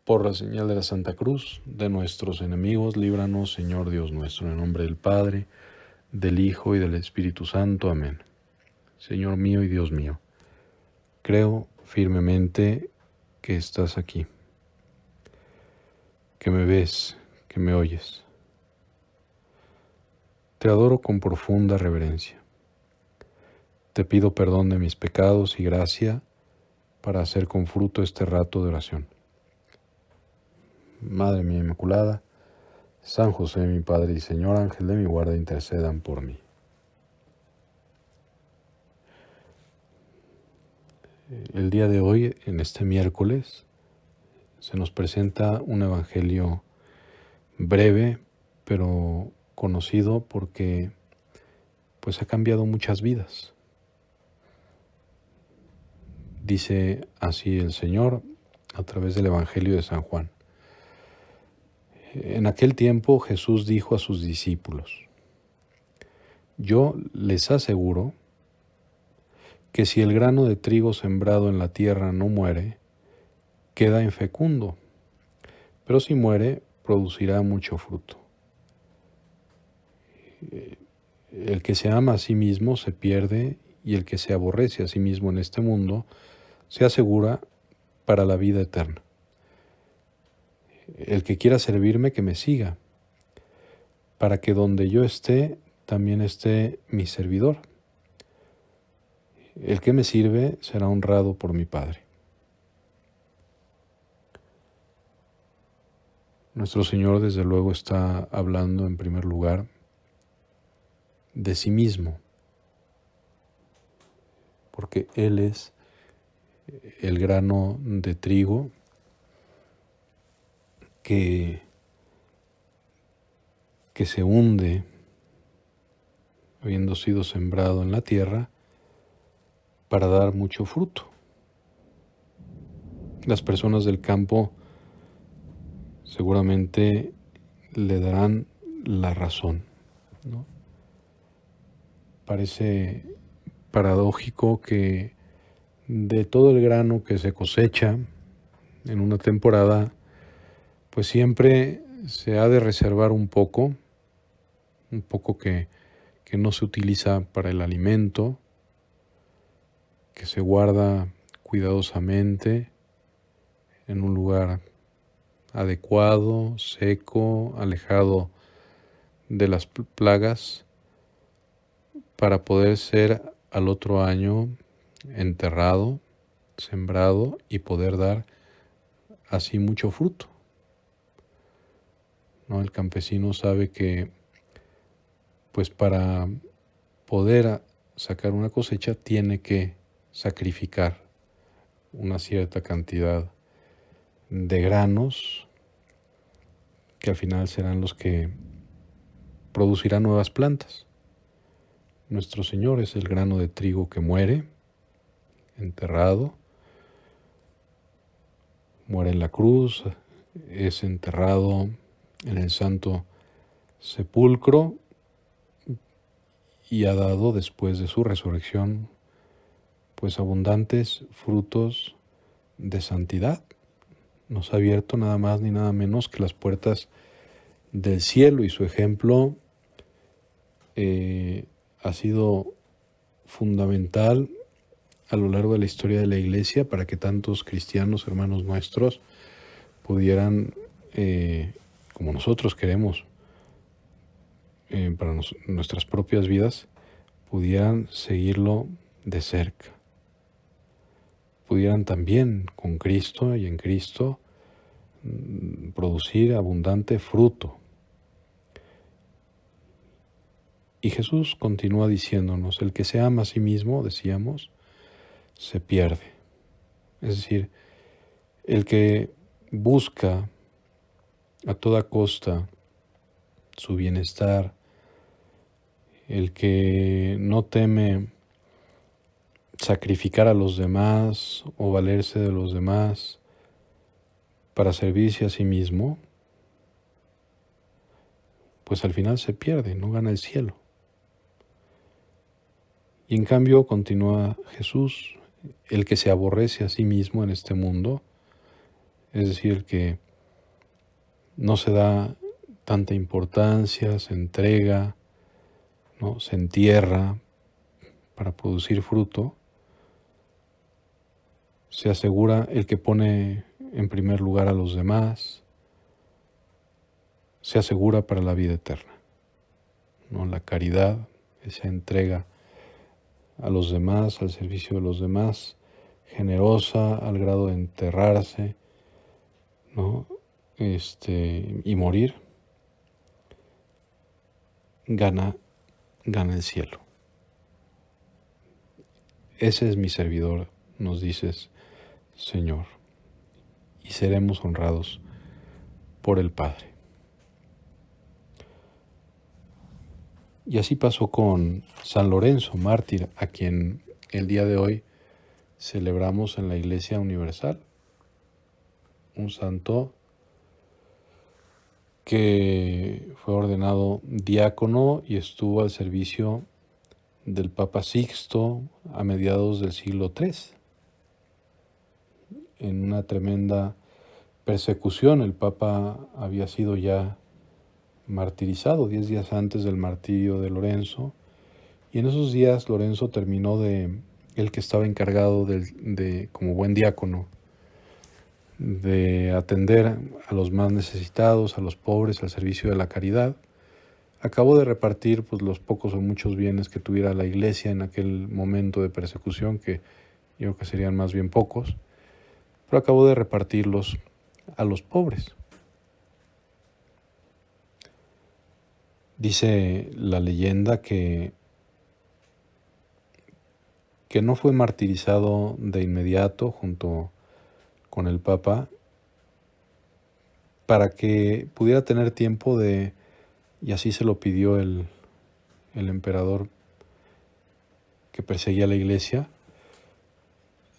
Por la señal de la Santa Cruz, de nuestros enemigos, líbranos, Señor Dios nuestro, en el nombre del Padre, del Hijo y del Espíritu Santo. Amén. Señor mío y Dios mío, creo firmemente que estás aquí, que me ves, que me oyes. Te adoro con profunda reverencia. Te pido perdón de mis pecados y gracia para hacer con fruto este rato de oración. Madre mía Inmaculada, San José, mi Padre y Señor, ángel de mi guarda, intercedan por mí. El día de hoy, en este miércoles, se nos presenta un evangelio breve, pero conocido porque pues ha cambiado muchas vidas. Dice así el Señor a través del Evangelio de San Juan. En aquel tiempo Jesús dijo a sus discípulos: Yo les aseguro que si el grano de trigo sembrado en la tierra no muere, queda infecundo, pero si muere, producirá mucho fruto. El que se ama a sí mismo se pierde, y el que se aborrece a sí mismo en este mundo se asegura para la vida eterna. El que quiera servirme, que me siga, para que donde yo esté, también esté mi servidor. El que me sirve será honrado por mi Padre. Nuestro Señor, desde luego, está hablando en primer lugar de sí mismo, porque Él es el grano de trigo que se hunde, habiendo sido sembrado en la tierra, para dar mucho fruto. Las personas del campo seguramente le darán la razón, ¿no? Parece paradójico que de todo el grano que se cosecha en una temporada, pues siempre se ha de reservar un poco que no se utiliza para el alimento, que se guarda cuidadosamente en un lugar adecuado, seco, alejado de las plagas, para poder ser al otro año enterrado, sembrado y poder dar así mucho fruto, ¿no? El campesino sabe que pues para poder sacar una cosecha tiene que sacrificar una cierta cantidad de granos que al final serán los que producirán nuevas plantas. Nuestro Señor es el grano de trigo que muere, enterrado, muere en la cruz, es enterrado en el santo sepulcro y ha dado después de su resurrección pues abundantes frutos de santidad. Nos ha abierto nada más ni nada menos que las puertas del cielo, y su ejemplo ha sido fundamental a lo largo de la historia de la Iglesia para que tantos cristianos, hermanos nuestros, pudieran, como nosotros queremos, para nuestras propias vidas, pudieran seguirlo de cerca. Pudieran también con Cristo y en Cristo producir abundante fruto. Y Jesús continúa diciéndonos: el que se ama a sí mismo, decíamos, se pierde. Es decir, el que busca a toda costa su bienestar, el que no teme sacrificar a los demás o valerse de los demás para servirse a sí mismo, pues al final se pierde, no gana el cielo. Y en cambio, continúa Jesús, el que se aborrece a sí mismo en este mundo, es decir, el que no se da tanta importancia, se entrega, ¿no? Se entierra para producir fruto, se asegura el que pone en primer lugar a los demás, se asegura para la vida eterna, ¿no? La caridad, esa entrega a los demás, al servicio de los demás, generosa al grado de enterrarse, ¿no? Y morir, gana el cielo. Ese es mi servidor, nos dices, Señor, y seremos honrados por el Padre. Y así pasó con San Lorenzo, mártir, a quien el día de hoy celebramos en la Iglesia Universal, un santo que fue ordenado diácono y estuvo al servicio del Papa Sixto a mediados del siglo III. En una tremenda persecución, el Papa había sido ya martirizado 10 días antes del martirio de Lorenzo, y en esos días Lorenzo terminó el que estaba encargado como buen diácono, de atender a los más necesitados, a los pobres, al servicio de la caridad. Acabó de repartir pues, los pocos o muchos bienes que tuviera la iglesia en aquel momento de persecución, que yo creo que serían más bien pocos, pero acabó de repartirlos a los pobres. Dice la leyenda que no fue martirizado de inmediato junto con el Papa para que pudiera tener tiempo y así se lo pidió el emperador que perseguía a la iglesia,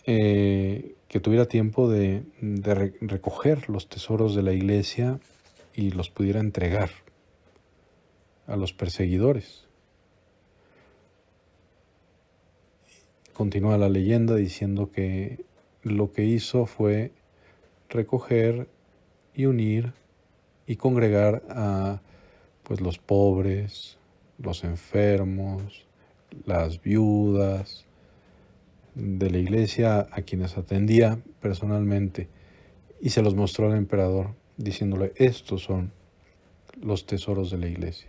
que tuviera tiempo de recoger los tesoros de la iglesia y los pudiera entregar a los perseguidores. Continúa la leyenda diciendo que lo que hizo fue recoger y unir y congregar a pues los pobres, los enfermos, las viudas de la iglesia a quienes atendía personalmente, y se los mostró al emperador diciéndole: estos son los tesoros de la iglesia,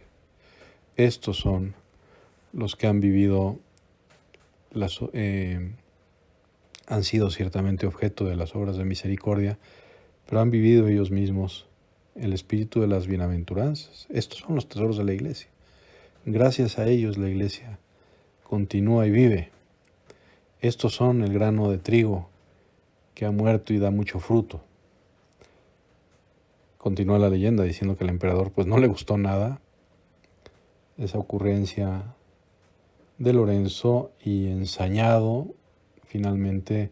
estos son los que han vivido han sido ciertamente objeto de las obras de misericordia, pero han vivido ellos mismos el espíritu de las bienaventuranzas. Estos son los tesoros de la iglesia. Gracias a ellos la iglesia continúa y vive. Estos son el grano de trigo que ha muerto y da mucho fruto. Continúa la leyenda diciendo que al emperador pues no le gustó nada esa ocurrencia de Lorenzo, y ensañado finalmente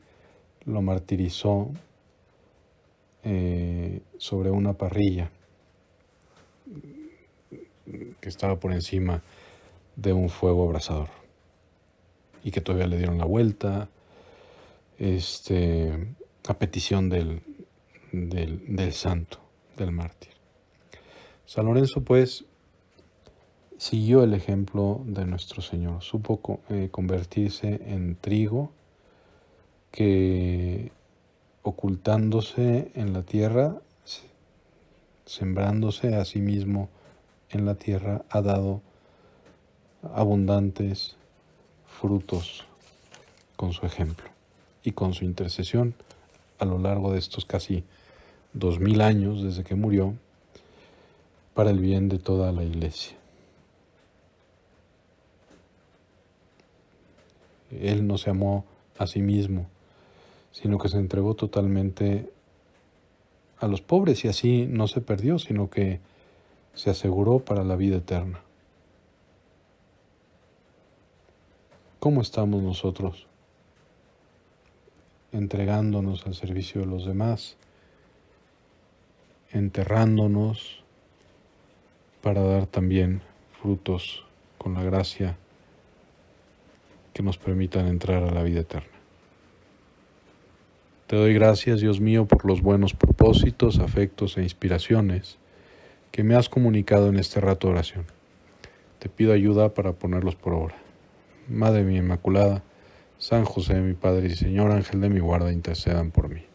lo martirizó sobre una parrilla que estaba por encima de un fuego abrasador, y que todavía le dieron la vuelta a petición del santo, del mártir. San Lorenzo pues siguió el ejemplo de nuestro Señor, supo convertirse en trigo que, ocultándose en la tierra, sembrándose a sí mismo en la tierra, ha dado abundantes frutos con su ejemplo y con su intercesión a lo largo de estos casi 2000 años desde que murió, para el bien de toda la iglesia. Él no se amó a sí mismo, sino que se entregó totalmente a los pobres, y así no se perdió, sino que se aseguró para la vida eterna. ¿Cómo estamos nosotros entregándonos al servicio de los demás, enterrándonos para dar también frutos con la gracia que nos permitan entrar a la vida eterna? Te doy gracias, Dios mío, por los buenos propósitos, afectos e inspiraciones que me has comunicado en este rato de oración. Te pido ayuda para ponerlos por obra. Madre mía Inmaculada, San José, mi Padre y Señor, ángel de mi guarda, intercedan por mí.